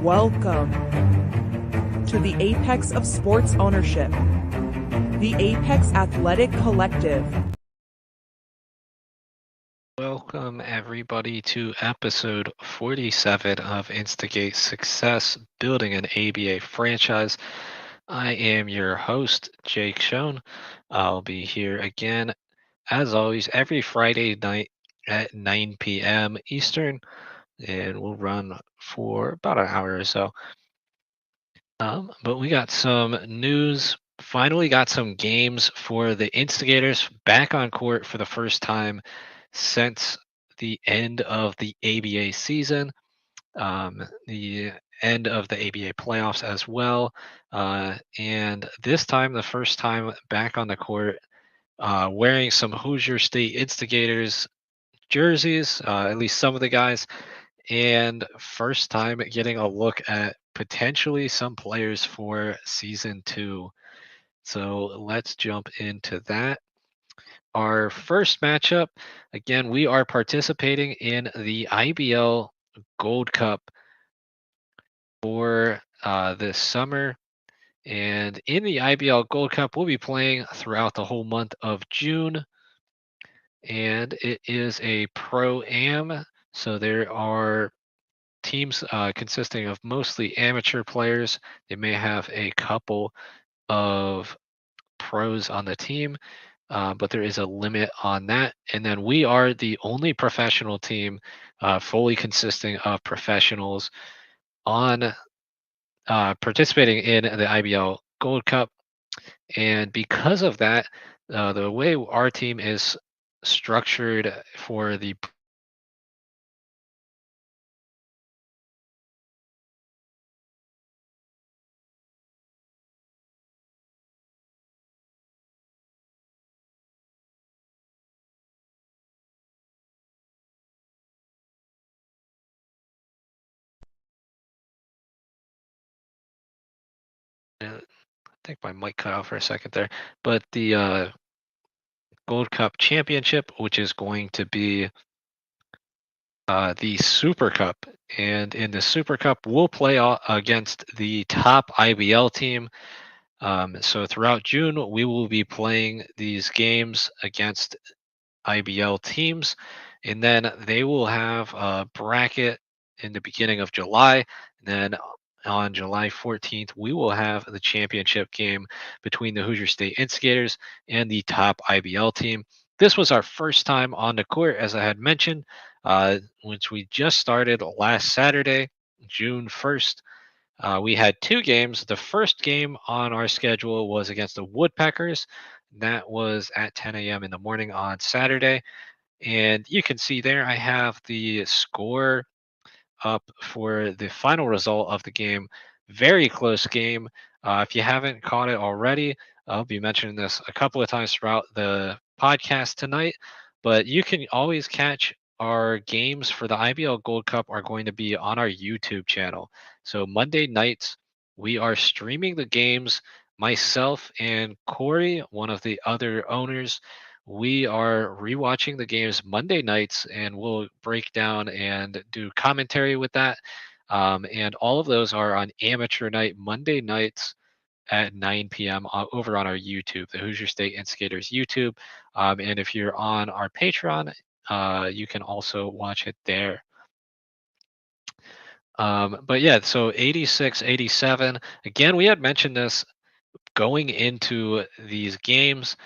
Welcome to the apex of sports ownership, the Apex Athletic Collective. Welcome, everybody, to episode 47 of Instigate Success Building an ABA Franchise. I am your host, Jake Schoen. I'll be here again, as always, every Friday night at 9 p.m. Eastern, and we'll run for about an hour or so. But we got some news. Finally, got some games for the Instigators back on court for the first time since the end of the ABA season, the end of the ABA playoffs as well. And this time, the first time back on the court, wearing some Hoosier State Instigators jerseys, at least some of the guys, and first time getting a look at potentially some players for season 2. So let's jump into that. Our first matchup, again, we are participating in the IBL Gold Cup for this summer. And in the IBL Gold Cup, we'll be playing throughout the whole month of June. And it is a pro-am. So there are teams consisting of mostly amateur players. They may have a couple of pros on the team, but there is a limit on that. And then we are the only professional team fully consisting of professionals on participating in the IBL Gold Cup. And because of that, the way our team is structured for the I think my mic cut out for a second there, but the Gold Cup Championship, which is going to be the Super Cup. And in the Super Cup, we'll play against the top IBL team. So throughout June, we will be playing these games against IBL teams. And then they will have a bracket in the beginning of July. And then on July 14th, we will have the championship game between the Hoosier State Instigators and the top IBL team. This was our first time on the court, as I had mentioned, which we just started last Saturday, June 1st. We had 2 games. The first game on our schedule was against the Woodpeckers. That was at 10 a.m. in the morning on Saturday. And you can see there I have the score up for the final result of the game. Very close game. If you haven't caught it already, I'll be mentioning this a couple of times throughout the podcast tonight, but you can always catch our games for the IBL Gold Cup are going to be on our YouTube channel. So Monday nights, we are streaming the games. Myself and Corey, one of the other owners, we are rewatching the games Monday nights, and we'll break down and do commentary with that. And all of those are on amateur night, Monday nights at 9 p.m. Over on our YouTube, the Hoosier State Instigators YouTube. And if you're on our Patreon, you can also watch it there. But yeah, so 86, 87. Again, we had mentioned this going into these games.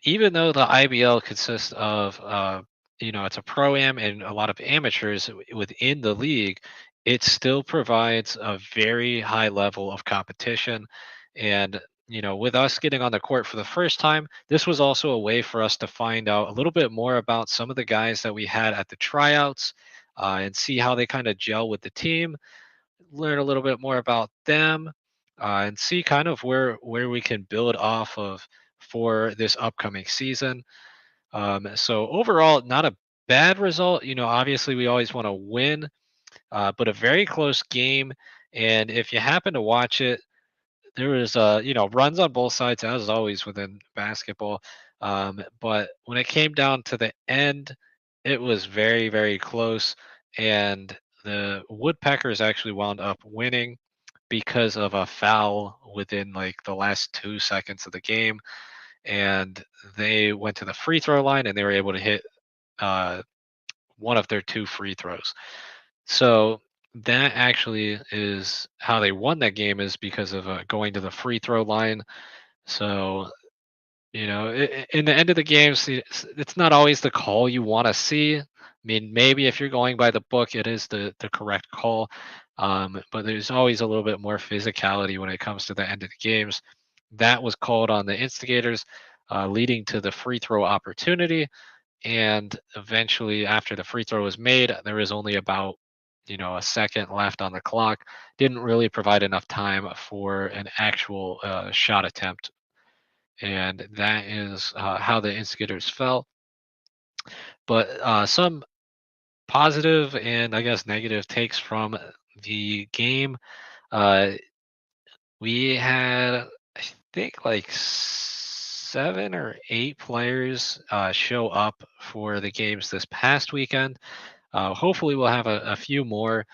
Even though the IBL consists of, it's a pro-am and a lot of amateurs within the league, it still provides a very high level of competition. And, with us getting on the court for the first time, this was also a way for us to find out a little bit more about some of the guys that we had at the tryouts and see how they kind of gel with the team, learn a little bit more about them, and see kind of where we can build off of for this upcoming season. So overall, not a bad result. Obviously we always want to win, but a very close game. And if you happen to watch it, there was runs on both sides as always within basketball. But when it came down to the end, it was very, very close. And the Woodpeckers actually wound up winning because of a foul within like the last 2 seconds of the game, and they went to the free throw line and they were able to hit uh, one of their two free throws. So that actually is how they won that game, is because of going to the free throw line. So in the end of the game, see, it's not always the call you want to see. I mean, maybe if you're going by the book, it is the correct call. But there's always a little bit more physicality when it comes to the end of the games. That was called on the Instigators, leading to the free throw opportunity. And eventually, after the free throw was made, there was only about a second left on the clock. Didn't really provide enough time for an actual shot attempt, and that is how the Instigators felt. But some positive and I guess negative takes from the game. Uh, we had, I think, like 7 or 8 players show up for the games this past weekend. Hopefully, we'll have a few more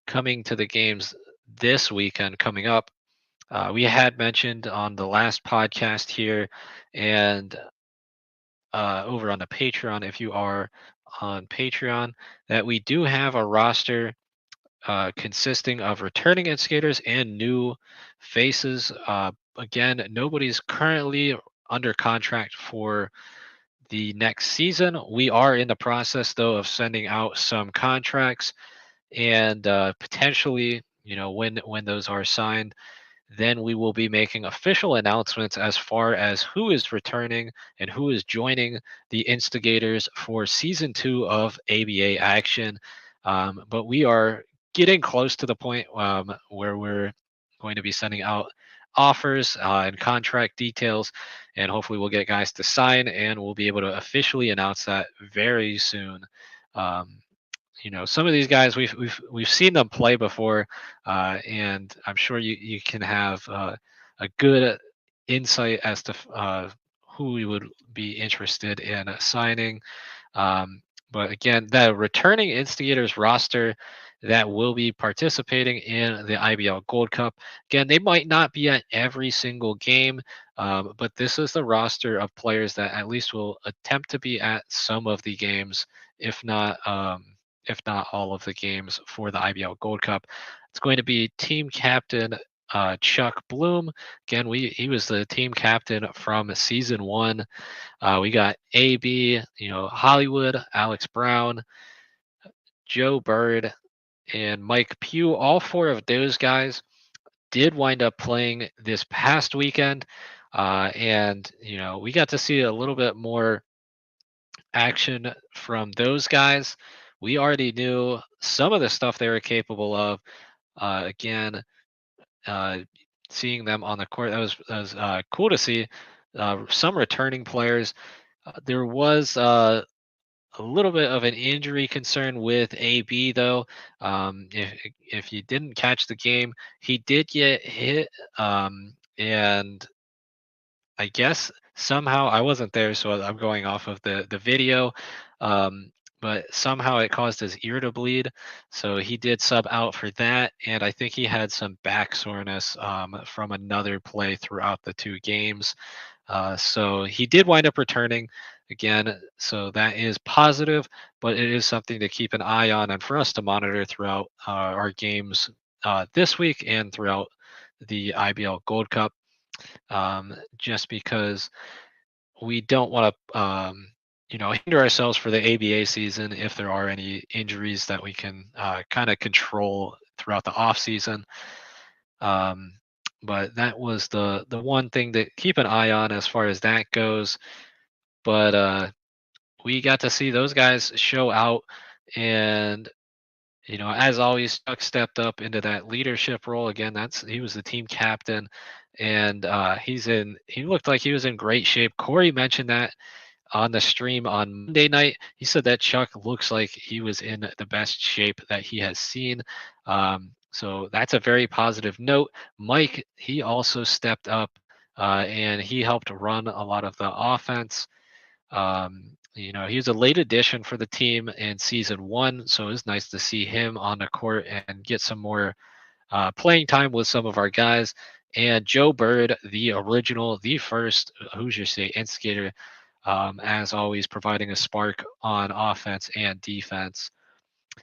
coming to the games this weekend coming up. We had mentioned on the last podcast here, and over on the Patreon, if you are on Patreon, that we do have a roster consisting of returning instigators and new faces. Again, nobody's currently under contract for the next season. We are in the process, though, of sending out some contracts, and potentially, when those are signed, then we will be making official announcements as far as who is returning and who is joining the Instigators for season 2 of ABA action. But we are getting close to the point where we're going to be sending out offers and contract details, and hopefully we'll get guys to sign, and we'll be able to officially announce that very soon. Um, some of these guys we've seen them play before, and I'm sure you can have a good insight as to who we would be interested in signing. um, but again, the returning Instigators roster that will be participating in the IBL Gold Cup, again, they might not be at every single game, but this is the roster of players that at least will attempt to be at some of the games, if not all of the games for the IBL Gold Cup. It's going to be team captain Chuck Bloom. Again, he was the team captain from season 1. We got AB, Hollywood, Alex Brown, Joe Bird, and Mike Pugh. All 4 of those guys did wind up playing this past weekend. And, we got to see a little bit more action from those guys. We already knew some of the stuff they were capable of. Again, uh, seeing them on the court, that was cool to see. Some returning players. There was a little bit of an injury concern with AB, though. If you didn't catch the game, he did get hit, and I guess somehow I wasn't there, so I'm going off of the video. Um, but somehow it caused his ear to bleed, so he did sub out for that, and I think he had some back soreness from another play throughout the 2 games. So he did wind up returning again, so that is positive, but it is something to keep an eye on and for us to monitor throughout our games this week and throughout the IBL Gold Cup, just because we don't want to, hinder ourselves for the ABA season if there are any injuries that we can kind of control throughout the off season. Um, but that was the one thing to keep an eye on as far as that goes. But we got to see those guys show out, and as always, Chuck stepped up into that leadership role again. He was the team captain, and he looked like he was in great shape. Corey mentioned that on the stream on Monday night. He said that Chuck looks like he was in the best shape that he has seen. So that's a very positive note. Mike, he also stepped up, and he helped run a lot of the offense. He was a late addition for the team in season one, so it was nice to see him on the court and get some more playing time with some of our guys. And Joe Bird, the original, the first Hoosier State instigator, as always, providing a spark on offense and defense.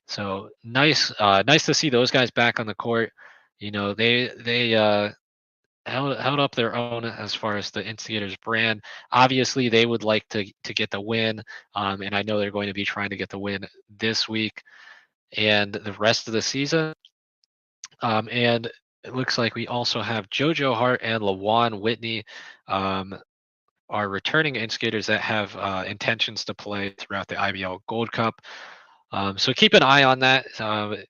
So nice to see those guys back on the court. They held up their own as far as the Instigators brand. Obviously, they would like to get the win, and I know they're going to be trying to get the win this week and the rest of the season. And it looks like we also have JoJo Hart and Lawan Whitney, um, are returning instigators that have intentions to play throughout the IBL Gold Cup. So keep an eye on that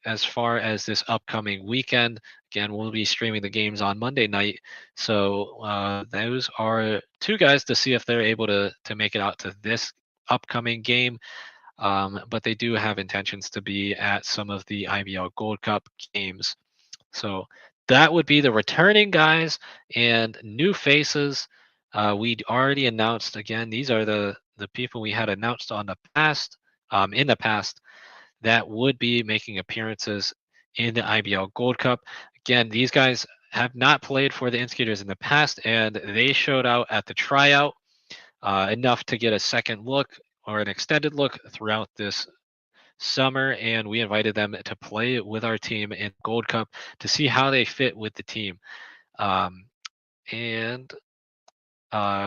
as far as this upcoming weekend. Again, we'll be streaming the games on Monday night. So those are two guys to see if they're able to make it out to this upcoming game. But they do have intentions to be at some of the IBL Gold Cup games. So that would be the returning guys and new faces. We'd already announced again. These are the people we had announced on the past, in the past, that would be making appearances in the IBL Gold Cup. Again, these guys have not played for the Instigators in the past, and they showed out at the tryout enough to get a second look or an extended look throughout this summer, and we invited them to play with our team in Gold Cup to see how they fit with the team. And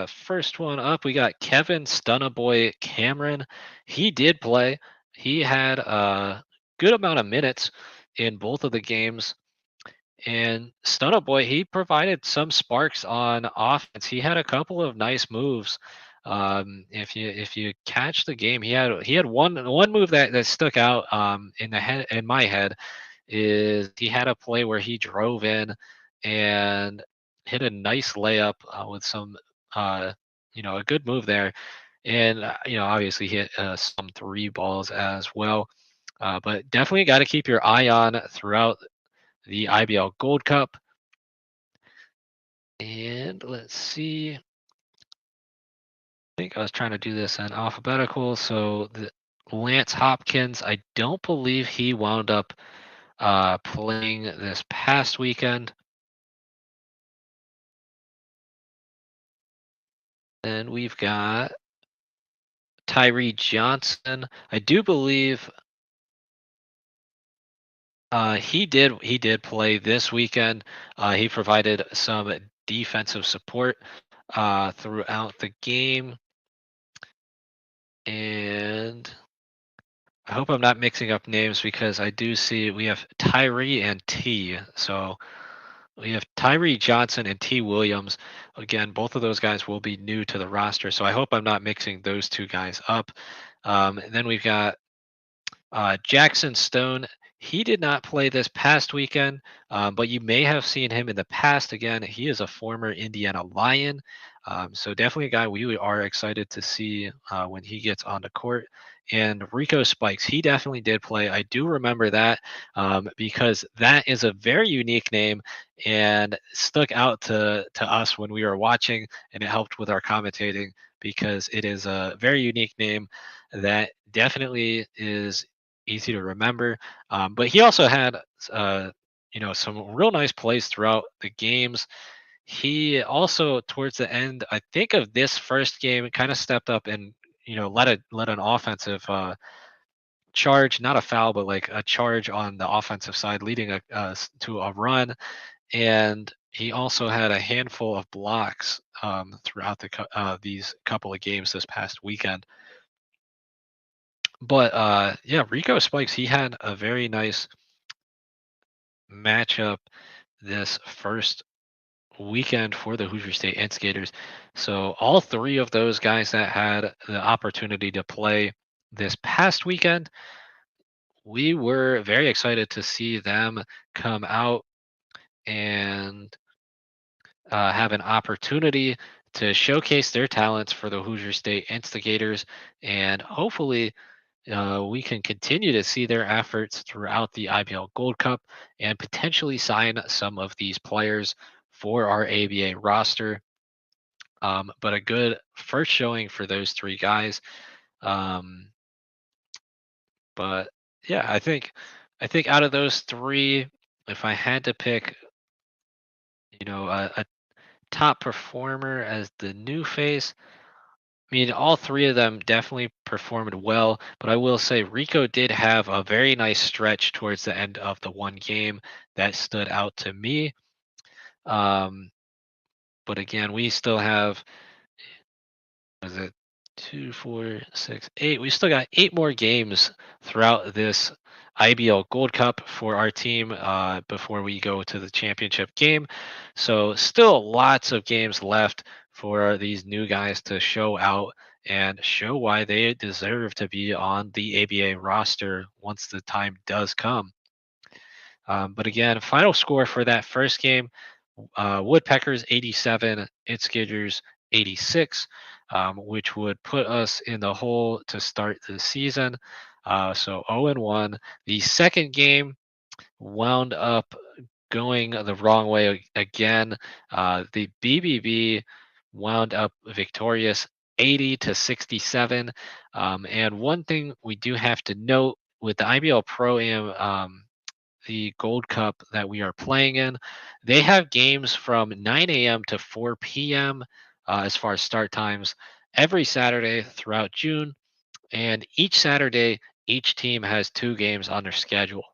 First one up, we got Kevin Stunnaboy Cameron. He did play. He had a good amount of minutes in both of the games. And Stunnaboy, he provided some sparks on offense. He had a couple of nice moves. If you catch the game, he had one move that stuck out in my head is he had a play where he drove in and hit a nice layup with some uh, a good move there, and obviously hit some three balls as well. But definitely got to keep your eye on throughout the IBL Gold Cup. And let's see. I think I was trying to do this in alphabetical. So the Lance Hopkins, I don't believe he wound up playing this past weekend. And we've got Tyree Johnson. I do believe he did play this weekend. He provided some defensive support throughout the game, and I hope I'm not mixing up names because I do see we have Tyree and T. So we have Tyree Johnson and T. Williams. Again, both of those guys will be new to the roster, so I hope I'm not mixing those two guys up. And then we've got Jackson Stone, he did not play this past weekend, but you may have seen him in the past. Again, he is a former Indiana Lion. So definitely a guy we are excited to see when he gets on the court. And Rico Spikes, he definitely did play. I do remember that because that is a very unique name and stuck out to us when we were watching, and it helped with our commentating because it is a very unique name that definitely is easy to remember. But he also had, some real nice plays throughout the games. He also, towards the end, I think of this first game, kind of stepped up and let an offensive charge, not a foul, but like a charge on the offensive side, leading to a run. And he also had a handful of blocks throughout these couple of games this past weekend. But yeah, Rico Spikes, he had a very nice matchup this first weekend for the Hoosier State Instigators. So all three of those guys that had the opportunity to play this past weekend, we were very excited to see them come out and have an opportunity to showcase their talents for the Hoosier State Instigators, and hopefully we can continue to see their efforts throughout the IBL Gold Cup and potentially sign some of these players for our ABA roster. But a good first showing for those three guys. Um, but yeah, I think out of those three, if I had to pick, a top performer as the new face, I mean, all three of them definitely performed well, but I will say Rico did have a very nice stretch towards the end of the one game that stood out to me. Um, but again, we still have, was it 2, 4, 6, 8? We still got 8 more games throughout this IBL Gold Cup for our team before we go to the championship game. So still lots of games left for these new guys to show out and show why they deserve to be on the ABA roster once the time does come. But again, final score for that first game, Woodpeckers 87, Instigators 86, which would put us in the hole to start the season. So 0-1. The second game wound up going the wrong way again. The BBB wound up victorious 80 to 67. And one thing we do have to note with the IBL Pro Am, the Gold Cup that we are playing in, they have games from 9 a.m. to 4 p.m. As far as start times every Saturday throughout June. And each Saturday, each team has 2 games on their schedule.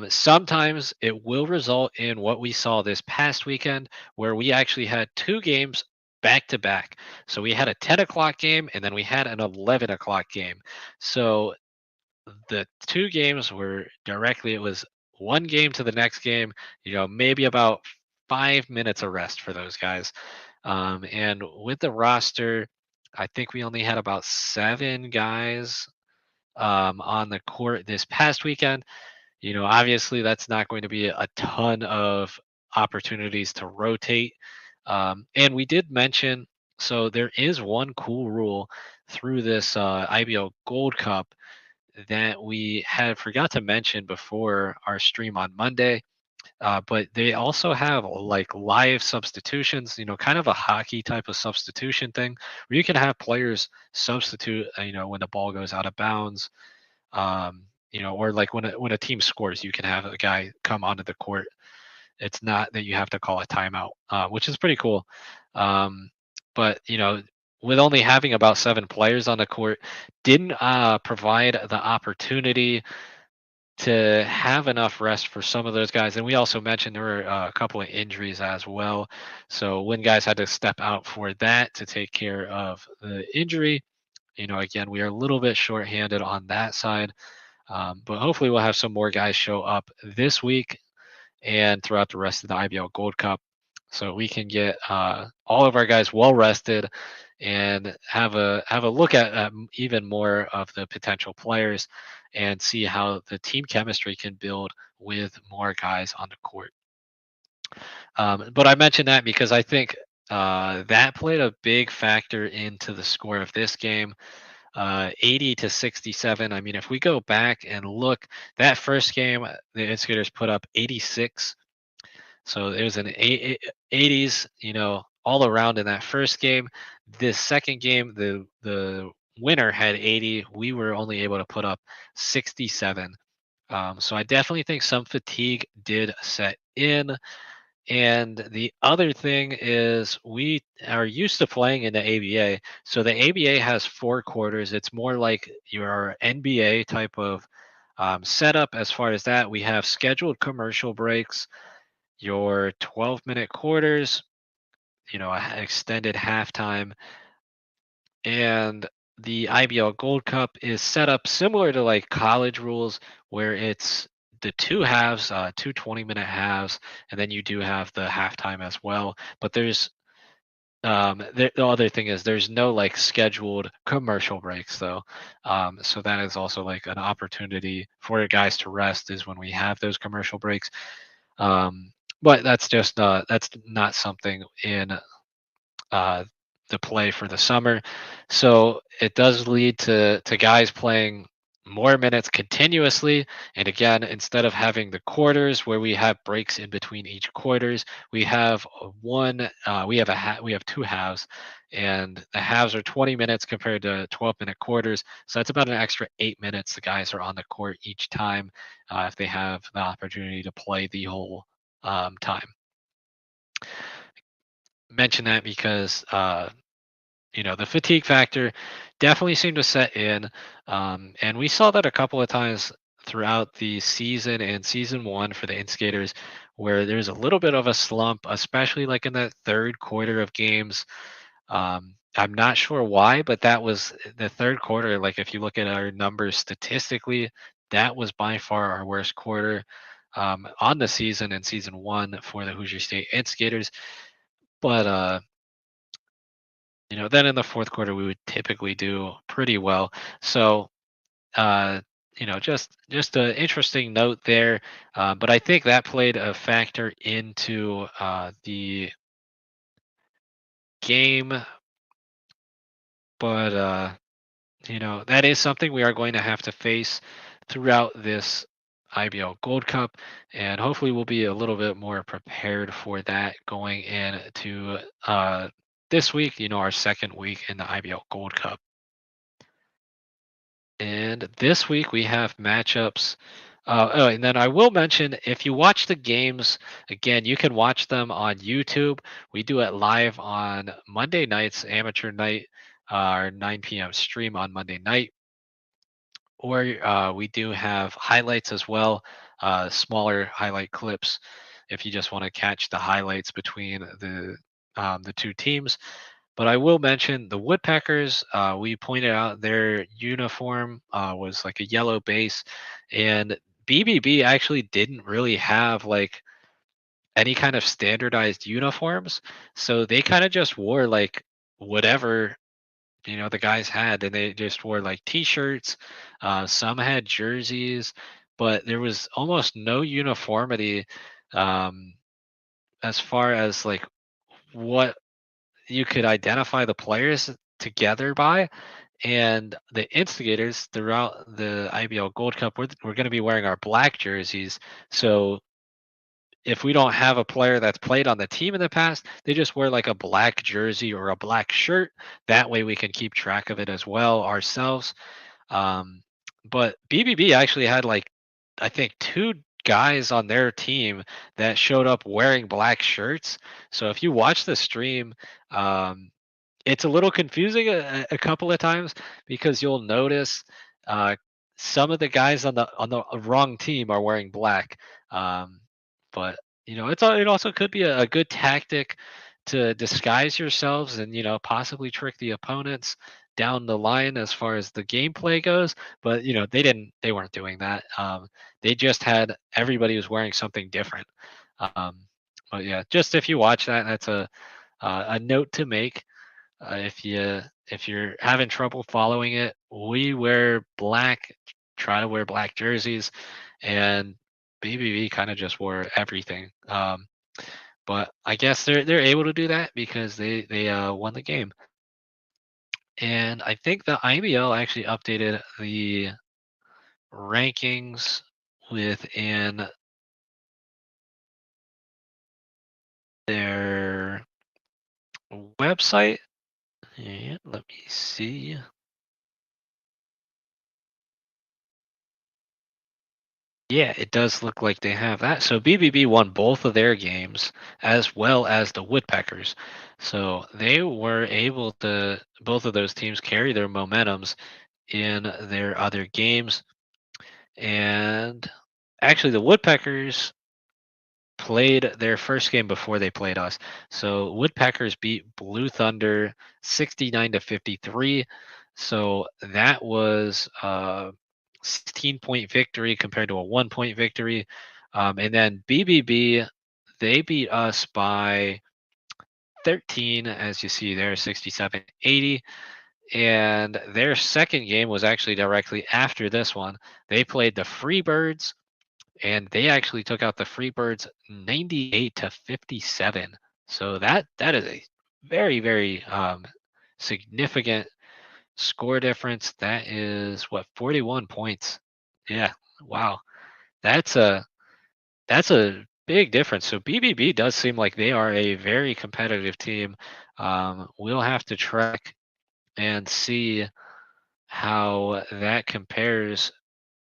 Sometimes it will result in what we saw this past weekend, where we actually had 2 games back to back. So we had a 10 o'clock game and then we had an 11 o'clock game. So the 2 games were directly, it was one game to the next game, maybe about 5 minutes of rest for those guys. And with the roster, I think we only had about 7 guys on the court this past weekend. Obviously that's not going to be a ton of opportunities to rotate. And we did mention, so there is one cool rule through this IBL Gold Cup that we had forgot to mention before our stream on Monday. But they also have like live substitutions, kind of a hockey type of substitution thing where you can have players substitute, when the ball goes out of bounds, or like when a team scores, you can have a guy come onto the court. It's not that you have to call a timeout, which is pretty cool. Um, but with only having about 7 players on the court, didn't provide the opportunity to have enough rest for some of those guys. And we also mentioned there were a couple of injuries as well. So when guys had to step out for that to take care of the injury, again, we are a little bit shorthanded on that side. But hopefully we'll have some more guys show up this week and throughout the rest of the IBL Gold Cup, so we can get all of our guys well rested and have a look at even more of the potential players and see how the team chemistry can build with more guys on the court. But I mentioned that because I think that played a big factor into the score of this game. 80 to 67. I mean, if we go back and look, that first game, the Instigators put up 86. So it was an 80s, all around in that first game. This second game, the winner had 80. We were only able to put up 67. So I definitely think some fatigue did set in. And the other thing is we are used to playing in the ABA. So the ABA has 4 quarters. It's more like your NBA type of setup as far as that. We have scheduled commercial breaks, your 12-minute quarters, extended halftime. And the IBL Gold Cup is set up similar to like college rules where it's the 2 halves, 2 20-minute halves, and then you do have the halftime as well. But there's the other thing is there's no like scheduled commercial breaks though. So that is also like an opportunity for guys to rest is when we have those commercial breaks. But that's not something in uh, the play for the summer. So it does lead to guys playing more minutes continuously. And again, instead of having the quarters where we have breaks in between each quarters, we have we have two halves, and the halves are 20 minutes compared to 12-minute quarters. So that's about an extra 8 minutes the guys are on the court each time, if they have the opportunity to play the whole time. Mention that because the fatigue factor definitely seemed to set in. And we saw that a couple of times throughout the season and season one for the Instigators, where there's a little bit of a slump, especially like in that third quarter of games. I'm not sure why, but that was the third quarter. Like if you look at our numbers statistically, that was by far our worst quarter on the season in season one for the Hoosier State Instigators. But then in the fourth quarter we would typically do pretty well. So, uh, just an interesting note there. But I think that played a factor into the game. But that is something we are going to have to face throughout this IBL Gold Cup, and hopefully we'll be a little bit more prepared for that going into this week. Our second week in the IBL Gold Cup. And this week we have matchups. Oh, and then I will mention, if you watch the games, again, you can watch them on YouTube. We do it live on Monday nights, amateur night, our 9 p.m. stream on Monday night. Or we do have highlights as well, smaller highlight clips if you just want to catch the highlights between the two teams. But I will mention the Woodpeckers. We pointed out their uniform was like a yellow base, and BBB actually didn't really have like any kind of standardized uniforms, so they kind of just wore like whatever the guys had, and they just wore like T-shirts. Some had jerseys, but there was almost no uniformity um, as far as like what you could identify the players together by. And the Instigators throughout the IBL Gold Cup, we're going to be wearing our black jerseys. So if we don't have a player that's played on the team in the past, they just wear like a black jersey or a black shirt. That way we can keep track of it as well ourselves. Um, but BBB actually had like, I think, two guys on their team that showed up wearing black shirts. So if you watch the stream, um, it's a little confusing a couple of times because you'll notice uh, some of the guys on the wrong team are wearing black. Um, but it also could be a good tactic to disguise yourselves and possibly trick the opponents down the line as far as the gameplay goes. But they weren't doing that. They just had everybody was wearing something different. Um, but yeah, just if you watch that, that's a note to make. If you're having trouble following it, we wear black, try to wear black jerseys, and BBB kind of just wore everything. But I guess they're able to do that because they won the game. And I think the IBL actually updated the rankings within their website. Yeah, let me see. Yeah, it does look like they have that. So BBB won both of their games as well as the Woodpeckers. So they were able to, both of those teams carry their momentums in their other games. And actually, the Woodpeckers played their first game before they played us. So Woodpeckers beat Blue Thunder 69-53. So that was 16-point victory compared to a 1-point victory. And then BBB, they beat us by 13, as you see there, 67-80. And their second game was actually directly after this one. They played the Freebirds, and they actually took out the Freebirds 98-57. So that is a very, very significant score difference, that is what, 41 points. Yeah. Wow. That's a big difference. So BBB does seem like they are a very competitive team. We'll have to track and see how that compares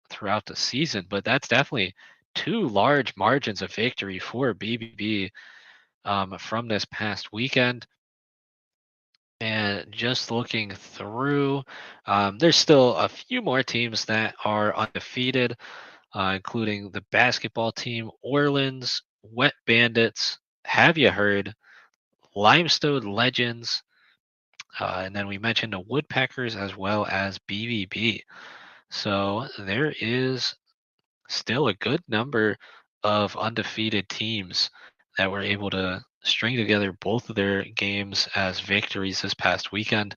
throughout the season, but that's definitely two large margins of victory for BBB from this past weekend. And just looking through, there's still a few more teams that are undefeated, including the basketball team, Orleans, Wet Bandits, Have You Heard, Limestone Legends, and then we mentioned the Woodpeckers as well as BBB. So there is still a good number of undefeated teams that were able to string together both of their games as victories this past weekend.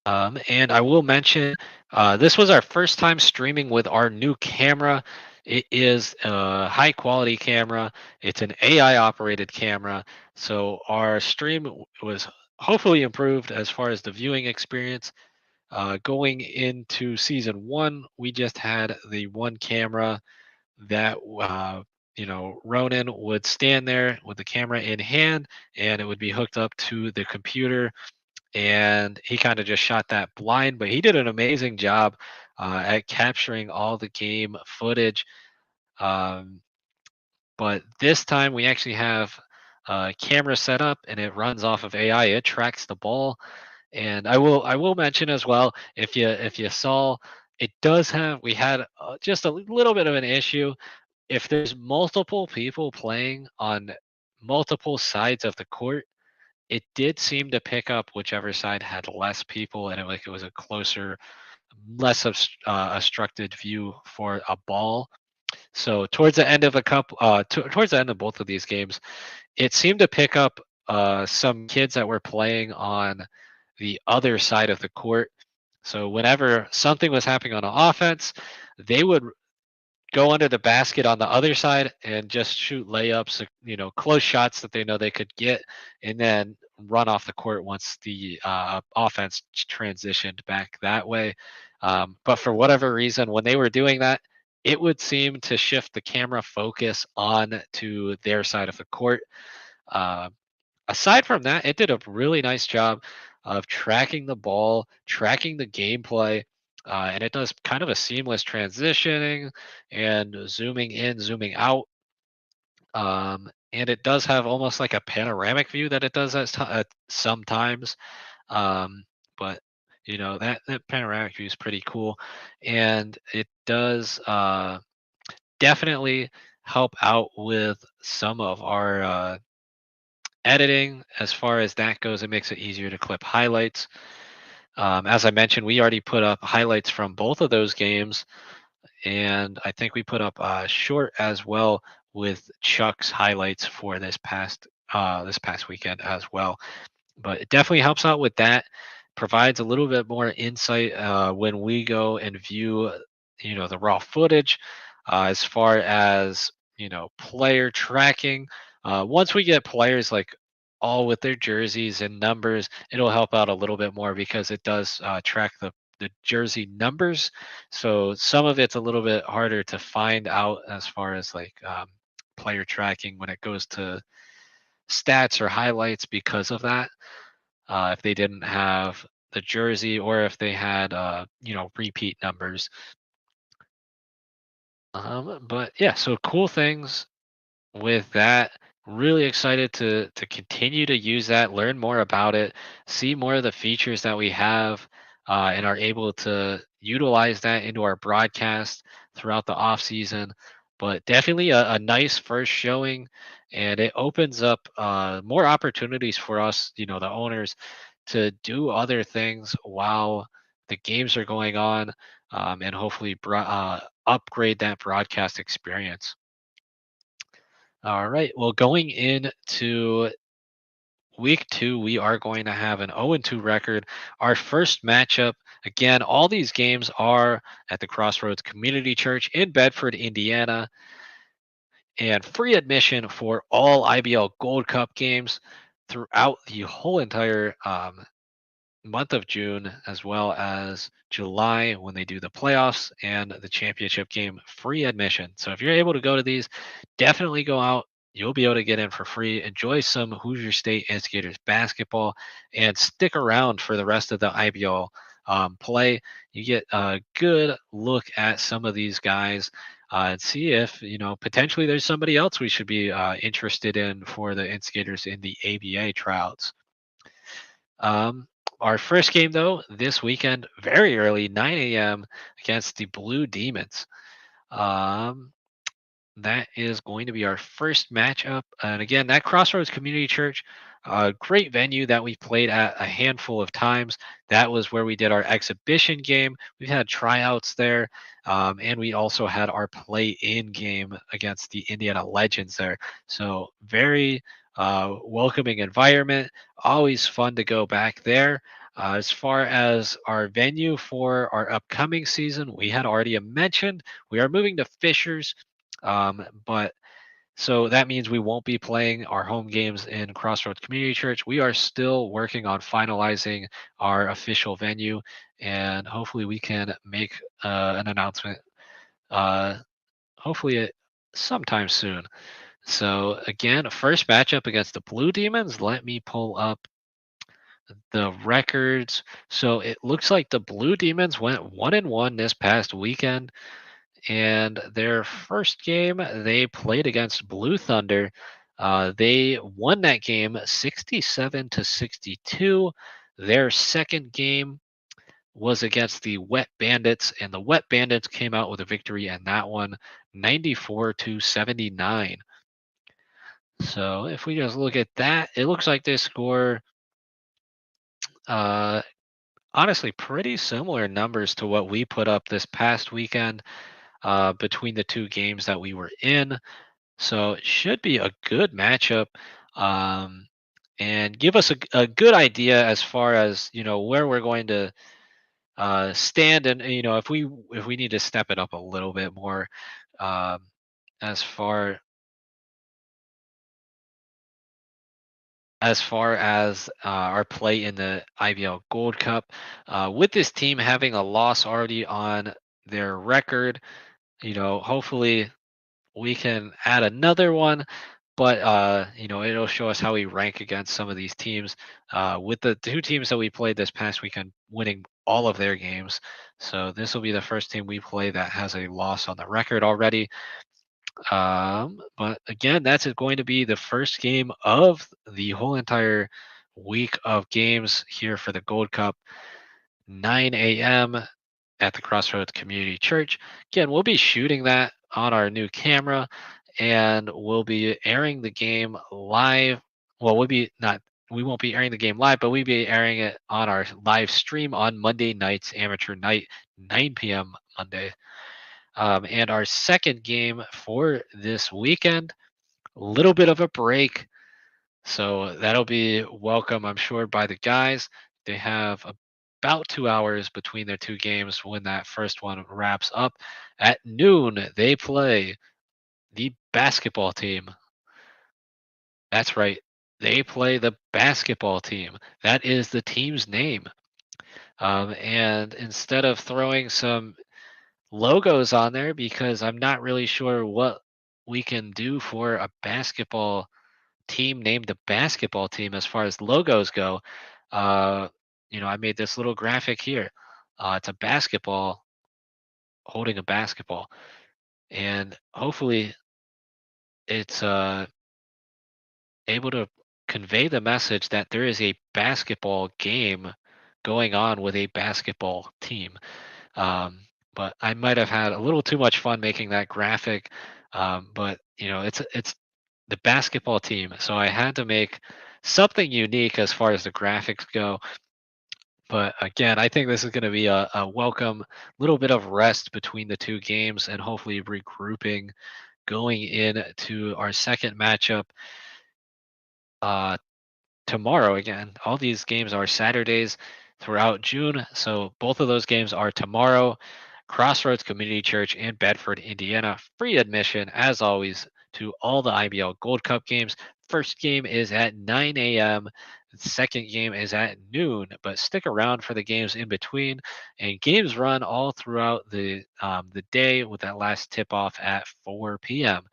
And I will mention, this was our first time streaming with our new camera. It is a high quality camera. It's an AI operated camera. So our stream was hopefully improved as far as the viewing experience. Going into season one, we just had the one camera that Ronan would stand there with the camera in hand, and it would be hooked up to the computer, and he kind of just shot that blind, but he did an amazing job at capturing all the game footage. Um, but this time we actually have a camera set up, and it runs off of AI. It tracks the ball, and I will mention as well, if you saw, it does have we had just a little bit of an issue. If there's multiple people playing on multiple sides of the court, it did seem to pick up whichever side had less people, and it was a closer, less obstructed view for a ball. So towards the end of towards the end of both of these games, it seemed to pick up some kids that were playing on the other side of the court. So whenever something was happening on offense, they would go under the basket on the other side and just shoot layups, close shots that they know they could get, and then run off the court once the offense transitioned back that way. But for whatever reason, when they were doing that, it would seem to shift the camera focus on to their side of the court. Uh, Aside from that, it did a really nice job of tracking the ball, tracking the gameplay, and it does kind of a seamless transitioning and zooming in, zooming out. And it does have almost like a panoramic view that it does at sometimes. Um, but that panoramic view is pretty cool, and it does definitely help out with some of our editing. As far as that goes, it makes it easier to clip highlights. As I mentioned, we already put up highlights from both of those games, and I think we put up a short as well with Chuck's highlights for this past weekend as well. But it definitely helps out with that. Provides a little bit more insight when we go and view, the raw footage, as far as player tracking. Once we get players like all with their jerseys and numbers, it'll help out a little bit more because it does track the jersey numbers. So some of it's a little bit harder to find out as far as like player tracking when it goes to stats or highlights because of that. If they didn't have the jersey or if they had repeat numbers. But yeah, so cool things with that. Really excited to continue to use that, learn more about it, see more of the features that we have, and are able to utilize that into our broadcast throughout the off season. But definitely a nice first showing, and it opens up more opportunities for us, the owners, to do other things while the games are going on, and hopefully upgrade that broadcast experience. All right. Well, going into week two, we are going to have an 0-2 record. Our first matchup, again, all these games are at the Crossroads Community Church in Bedford, Indiana, and free admission for all IBL Gold Cup games. throughout the whole entire month of June, as well as July when they do the playoffs and the championship game, free admission. So if you're able to go to these, definitely go out. You'll be able to get in for free. Enjoy some Hoosier State Instigators basketball and stick around for the rest of the IBL play. You get a good look at some of these guys and see if, potentially there's somebody else we should be interested in for the Instigators in the ABA tryouts. Um, our first game, though, this weekend, very early, 9 a.m. against the Blue Demons. Um, that is going to be our first matchup. And again, that Crossroads Community Church, a great venue that we played at a handful of times. That was where we did our exhibition game. We've had tryouts there. And we also had our play in game against the Indiana Legends there. So, very welcoming environment. Always fun to go back there. As far as our venue for our upcoming season, we had already mentioned we are moving to Fishers. But so that means we won't be playing our home games in Crossroads Community Church. We are still working on finalizing our official venue, and hopefully we can make an announcement. Uh, hopefully sometime soon. So again, first matchup against the Blue Demons. Let me pull up the records. So it looks like the Blue Demons went 1-1 this past weekend. And their first game they played against Blue Thunder. They won that game 67-62. Their second game was against the Wet Bandits, and the Wet Bandits came out with a victory in that one, 94-79. So if we just look at that, it looks like they score uh, honestly pretty similar numbers to what we put up this past weekend between the two games that we were in. So it should be a good matchup, um, and give us a good idea as far as where we're going to stand, and if we need to step it up a little bit more, um, as far as our play in the IBL Gold Cup. With this team having a loss already on their record, hopefully we can add another one, but it'll show us how we rank against some of these teams. With the two teams that we played this past weekend winning all of their games, so this will be the first team we play that has a loss on the record already. But again, that's going to be the first game of the whole entire week of games here for the Gold Cup. 9 a.m. at the Crossroads Community Church. Again, we'll be shooting that on our new camera, and we'll be airing the game live. Well, we won't be airing the game live, but we'll be airing it on our live stream on Monday nights, amateur night, 9 p.m. Monday. And our second game for this weekend, a little bit of a break. So that'll be welcome, I'm sure, by the guys. They have about 2 hours between their two games when that first one wraps up. At noon, they play the basketball team. That's right. They play the basketball team. That is the team's name. And instead of throwing some logos on there, because I'm not really sure what we can do for a basketball team named the basketball team as far as logos go. Uh, I made this little graphic here. It's a basketball holding a basketball, and hopefully it's able to convey the message that there is a basketball game going on with a basketball team. Um, but I might have had a little too much fun making that graphic. But it's the basketball team, so I had to make something unique as far as the graphics go. But again, I think this is going to be a welcome little bit of rest between the two games, and hopefully regrouping going into our second matchup uh, tomorrow. Again, all these games are Saturdays throughout June, so both of those games are tomorrow. Crossroads Community Church in Bedford, Indiana. Free admission, as always, to all the IBL Gold Cup games. First game is at 9 a.m. The second game is at noon, but stick around for the games in between. And games run all throughout the day with that last tip off at 4 p.m.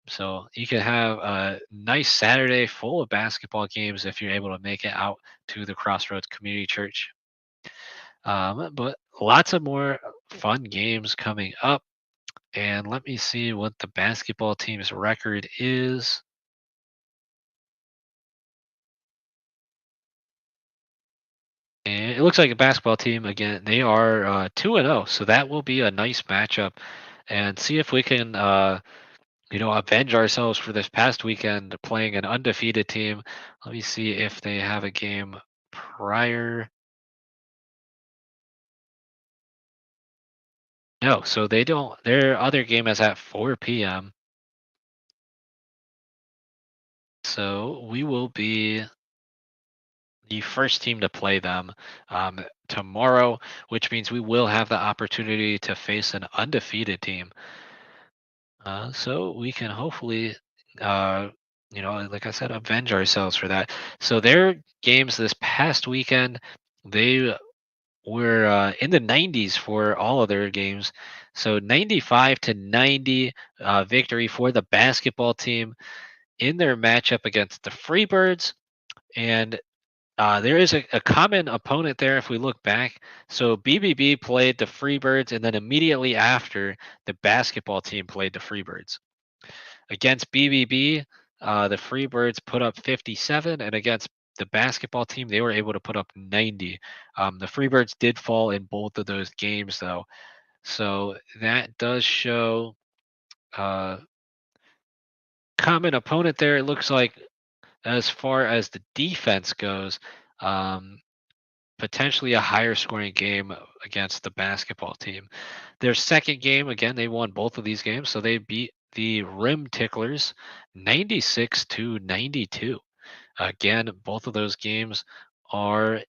So you can have a nice Saturday full of basketball games if you're able to make it out to the Crossroads Community Church. But lots of more fun games coming up. And let me see what the basketball team's record is. And it looks like a basketball team again. They are 2-0, so that will be a nice matchup. And see if we can, avenge ourselves for this past weekend playing an undefeated team. Let me see if they have a game prior. No, so they don't. Their other game is at 4 p.m. So we will be the first team to play them tomorrow, which means we will have the opportunity to face an undefeated team. So we can hopefully, like I said, avenge ourselves for that. So their games this past weekend, they were in the 90s for all of their games. So 95-90 victory for the basketball team in their matchup against the Freebirds. And there is a common opponent there if we look back. So BBB played the Freebirds, and then immediately after, the basketball team played the Freebirds. Against BBB, the Freebirds put up 57, and against the basketball team, they were able to put up 90. The Freebirds did fall in both of those games, though. So that does show common opponent there. It looks like as far as the defense goes, um, potentially a higher scoring game against the basketball team. Their second game, again, they won both of these games, so they beat the Rim Ticklers 96-92. Again, both of those games are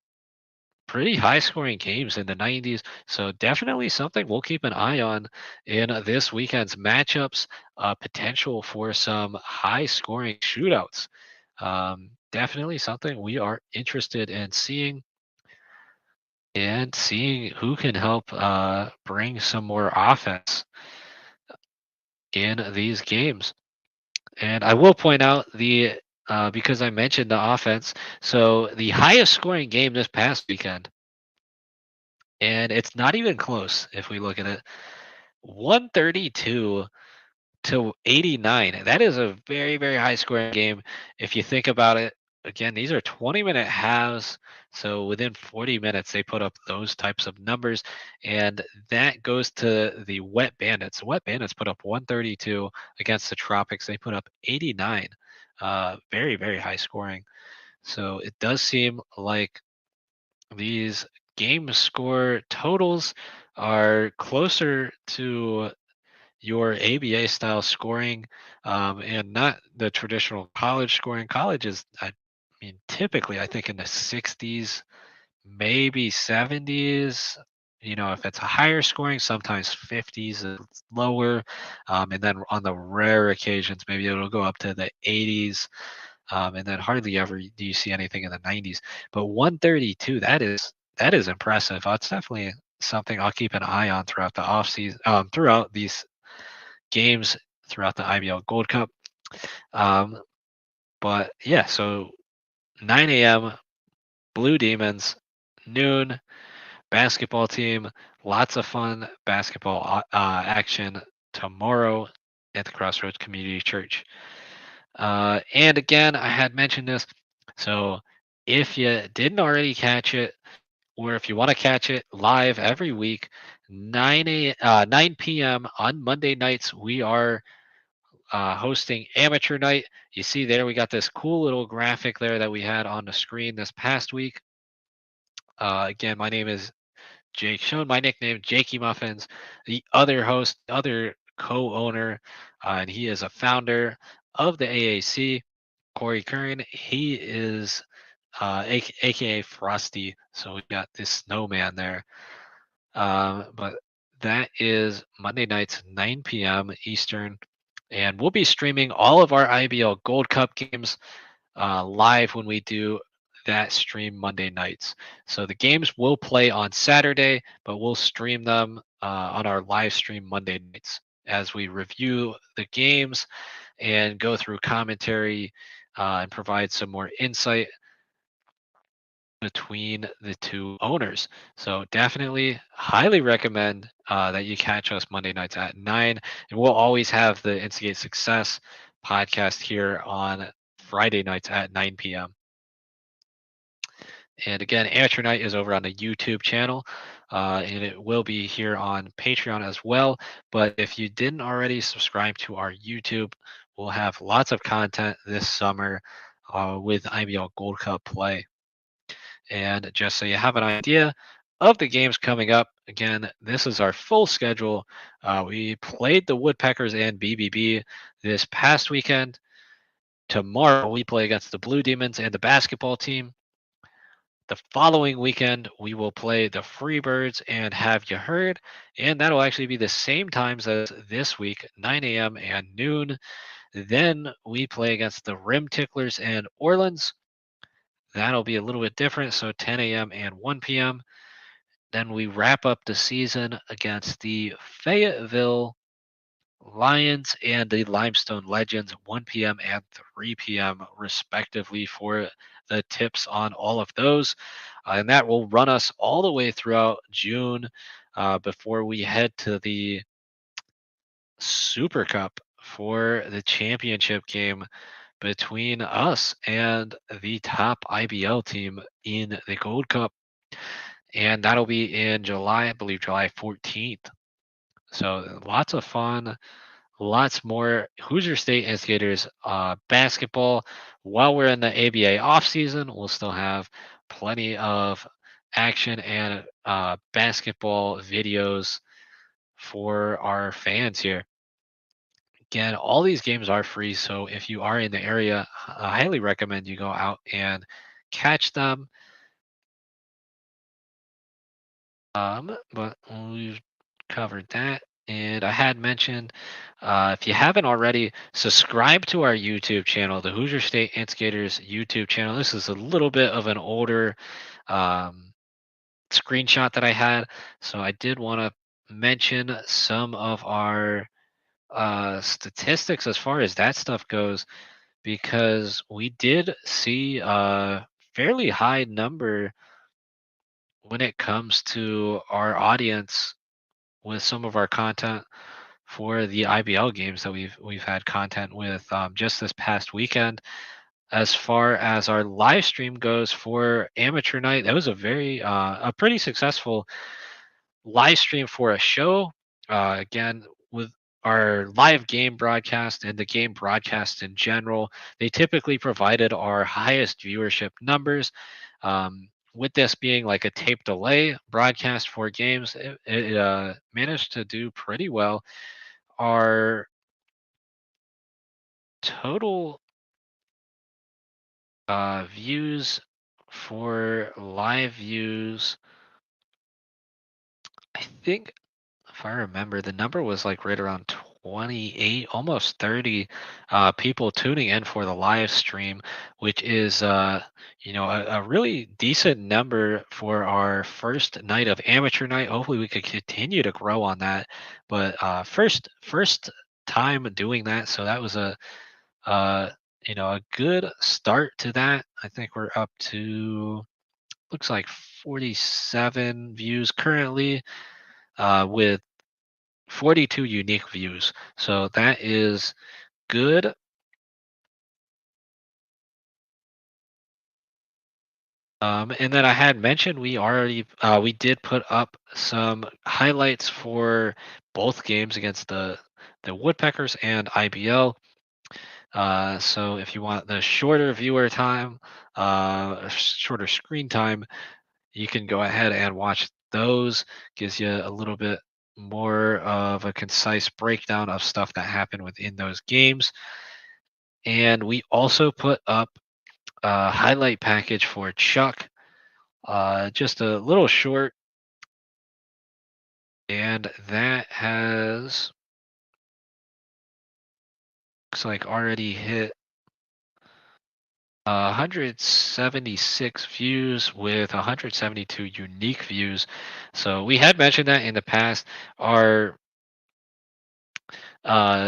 pretty high scoring games in the 90s, so definitely something we'll keep an eye on in this weekend's matchups. Potential for some high scoring shootouts. Definitely something we are interested in seeing and seeing who can help bring some more offense in these games. And I will point out because I mentioned the offense, so the highest scoring game this past weekend, and it's not even close if we look at it, 132-89. That is a very, very high scoring game. If you think about it, again, these are 20-minute halves. So within 40 minutes, they put up those types of numbers. And that goes to the Wet Bandits. The Wet Bandits put up 132 against the Tropics. They put up 89. Very, very high scoring. So it does seem like these game score totals are closer to your ABA style scoring, and not the traditional college scoring. College is, I mean, typically I think in the 60s, maybe 70s. If it's a higher scoring, sometimes 50s is lower, and then on the rare occasions, maybe it'll go up to the 80s, and then hardly ever do you see anything in the 90s. But 132, that is impressive. That's definitely something I'll keep an eye on throughout the offseason, throughout these games throughout the IBL Gold Cup. Um, but yeah, so 9 a.m. Blue Demons, noon basketball team. Lots of fun basketball action tomorrow at the Crossroads Community Church. And again, I had mentioned this. So if you didn't already catch it, or if you want to catch it live every week, 9 p.m. on Monday nights, we are hosting amateur night. You see there, we got this cool little graphic there that we had on the screen this past week. Again, my name is Jake Schoen. My nickname, Jakey Muffins. The other host, other co-owner, and he is a founder of the AAC, Corey Curran. He is aka Frosty. So we got this snowman there. But that is Monday nights, 9 p.m. Eastern. And we'll be streaming all of our IBL Gold Cup games live when we do that stream Monday nights. So the games will play on Saturday, but we'll stream them on our live stream Monday nights as we review the games and go through commentary and provide some more insight between the two owners. So definitely highly recommend that you catch us Monday nights at 9. And we'll always have the Instigate Success podcast here on Friday nights at 9 p.m. And again, Amateur Night is over on the YouTube channel, and it will be here on Patreon as well. But if you didn't already subscribe to our YouTube, we'll have lots of content this summer with IBL Gold Cup play. And just so you have an idea of the games coming up, again, this is our full schedule. We played the Woodpeckers and BBB this past weekend. Tomorrow, we play against the Blue Demons and the basketball team. The following weekend, we will play the Freebirds and Have You Heard? And that'll actually be the same times as this week, 9 a.m. and noon. Then we play against the Rim Ticklers and Orleans. That'll be a little bit different, so 10 a.m. and 1 p.m. Then we wrap up the season against the Fayetteville Lions and the Limestone Legends, 1 p.m. and 3 p.m. respectively for the tips on all of those. And that will run us all the way throughout June before we head to the Super Cup for the championship game between us and the top IBL team in the Gold Cup. And that'll be in July, I believe July 14th. So lots of fun, lots more Hoosier State Instigators basketball. While we're in the ABA off season, we'll still have plenty of action and basketball videos for our fans here. Again, all these games are free, so if you are in the area, I highly recommend you go out and catch them. But we've covered that. And I had mentioned, if you haven't already, subscribe to our YouTube channel, the Hoosier State Instigators YouTube channel. This is a little bit of an older um, screenshot that I had. So I did want to mention some of our statistics as far as that stuff goes, because we did see a fairly high number when it comes to our audience with some of our content for the IBL games that we've had content with just this past weekend. As far as our live stream goes for Amateur Night, that was a pretty successful live stream for a show. Again, with our live game broadcast and the game broadcast in general, they typically provided our highest viewership numbers. With this being like a tape delay broadcast for games, it managed to do pretty well. Our total views for live views, I think if I remember, the number was like right around 28, almost 30 people tuning in for the live stream, which is, a really decent number for our first night of Amateur Night. Hopefully, we could continue to grow on that. But first time doing that, so that was uh, a good start to that. I think we're up to looks like 47 views currently, with 42 unique views. So that is good. And then I had mentioned we did put up some highlights for both games against the Woodpeckers and IBL. So if you want the shorter viewer time, shorter screen time, you can go ahead and watch those. Gives you a little bit more of a concise breakdown of stuff that happened within those games. And we also put up a highlight package for Chuck, just a little short, and that has looks like already hit 176 views with 172 unique views. So we had mentioned that in the past. Our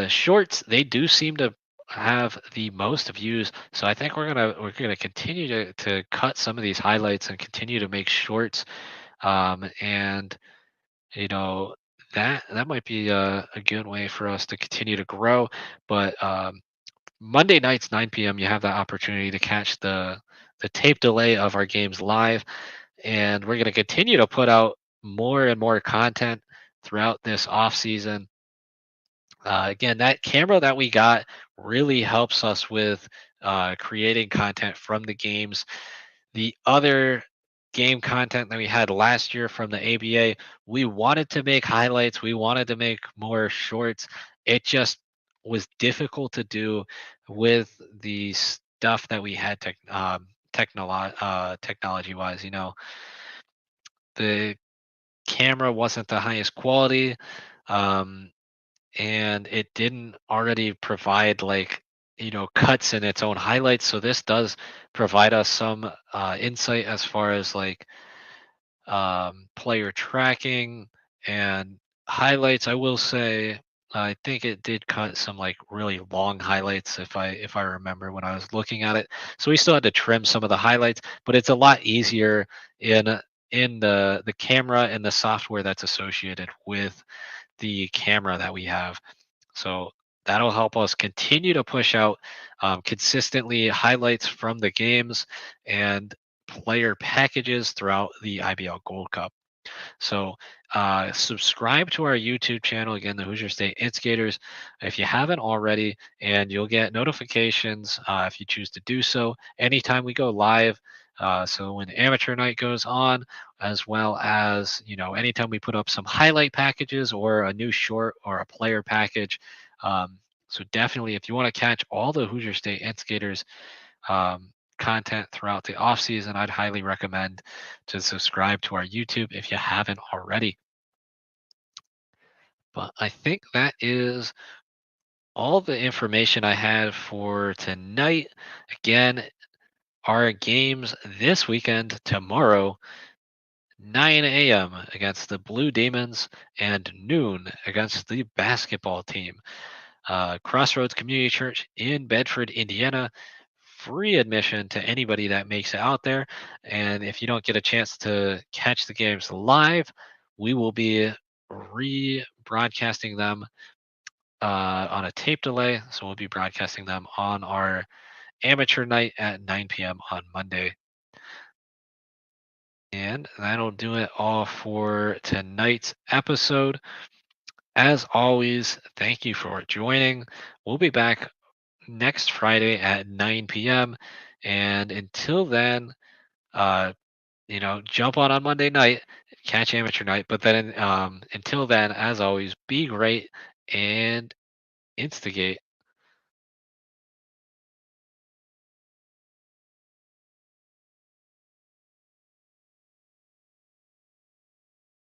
shorts, they do seem to have the most views. So I think we're gonna continue to cut some of these highlights and continue to make shorts. And you know that might be a good way for us to continue to grow. But Monday nights, 9 p.m., you have that opportunity to catch the tape delay of our games live, and we're going to continue to put out more and more content throughout this off season. Again, that camera that we got really helps us with creating content from the games. The other game content that we had last year from the ABA, we wanted to make highlights, we wanted to make more shorts. It just was difficult to do with the stuff that we had technology wise. The camera wasn't the highest quality. Um, and it didn't already provide like cuts in its own highlights, so this does provide us some insight as far as like player tracking and highlights. I will say I think it did cut some like really long highlights if I remember when I was looking at it, so we still had to trim some of the highlights, but it's a lot easier in the camera and the software that's associated with the camera that we have. So that'll help us continue to push out consistently highlights from the games and player packages throughout the IBL Gold Cup. So subscribe to our YouTube channel, again, the Hoosier State Instigators, if you haven't already, and you'll get notifications if you choose to do so anytime we go live. So when amateur night goes on, as well as anytime we put up some highlight packages or a new short or a player package. So definitely, if you want to catch all the Hoosier State Instigators content throughout the off season, I'd highly recommend to subscribe to our YouTube if you haven't already. But I think that is all the information I had for tonight. Again, our games this weekend, tomorrow, 9 a.m. against the Blue Demons and noon against the basketball team. Crossroads Community Church in Bedford, Indiana. Free admission to anybody that makes it out there. And if you don't get a chance to catch the games live, we will be rebroadcasting them on a tape delay. So we'll be broadcasting them on our amateur night at 9 p.m. on Monday. And that'll do it all for tonight's episode. As always, thank you for joining. We'll be back next Friday at 9 p.m. And until then, uh, jump on Monday night, catch amateur night. But then until then, as always, be great and instigate.